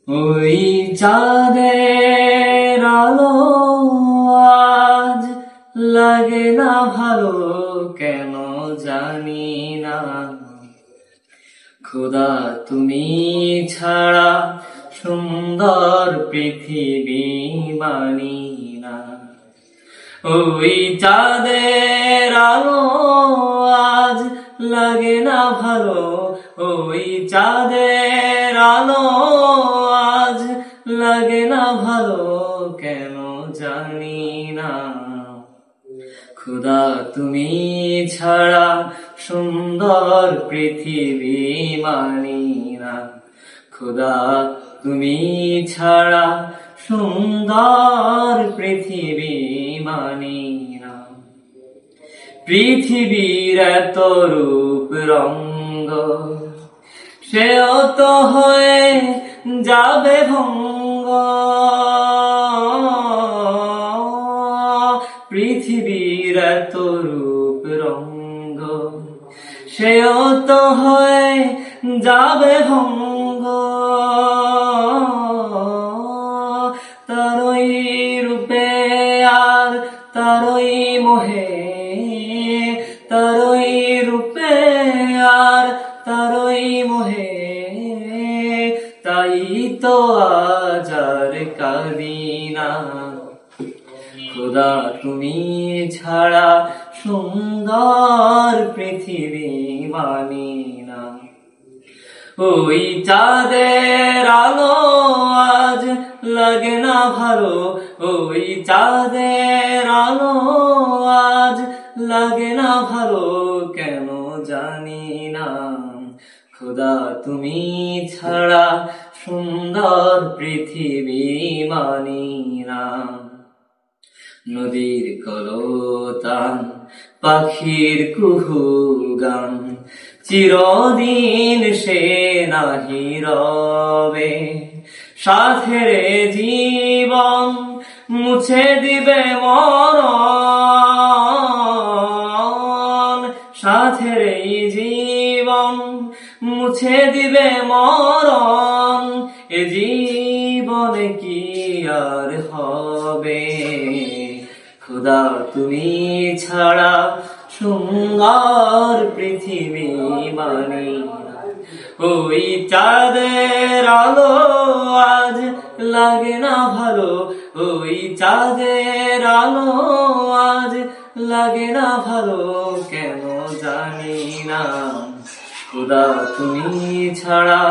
ওই চাঁদের আলো আজ লাগে না ভালো, কেন জানি না। খোদা তুমি ছাড়া সুন্দর পৃথিবী মানি না। ওই চাঁদের আলো আজ লাগে না ভালো, ওই চাঁদের আলো আজ লাগে না ভালো, কেন জানি না। খোদা তুমি ছাড়া সুন্দর পৃথিবী মানি না। খোদা তুমি ছাড়া সুন্দর পৃথিবী মানি না। পৃথিবীর এত রূপ রঙ্গ, সেও তো হয়ে যাবে ভঙ্গ। পৃথিবীর এত রূপ রঙ্গ, সেও তো হয়ে যাবে ভঙ্গ। তারই রূপে আর তারই মোহে, তারই রূপে আর তারই মোহে, তাই তো আজ আর কাঁদি না। খোদা তুমি ছাড়া সুন্দর পৃথিবী মানি না। ওই চাঁদের আলো আজ লাগে না ভালো, ওই চাঁদের আলো আজ লাগে না ভালো, কেন জানি না। খোদা তুমি ছাড়া সুন্দর পৃথিবী মানি না। নদীর কলতান, পাখির কুহু গান, চিরদিন সে নাহি রবে। সাথের জীবন মুছে দিবে মরণ, সাথের জীবন মুছে দিবে মরণ। এ জীবনে কি আর হবে। খোদা তুমি ছাড়া সুন্দর পৃথিবী মানি না। ওই চাঁদের আলো আজ লাগে না ভালো, ওই চাঁদের আলো আজ লাগে না ভালো, কেন জানি না। খোদা তুমি ছাড়া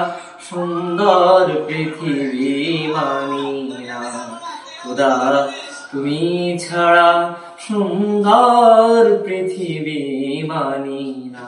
সুন্দর পৃথিবী মানি না। খোদা তুমি ছাড়া সুন্দর পৃথিবী মানি না।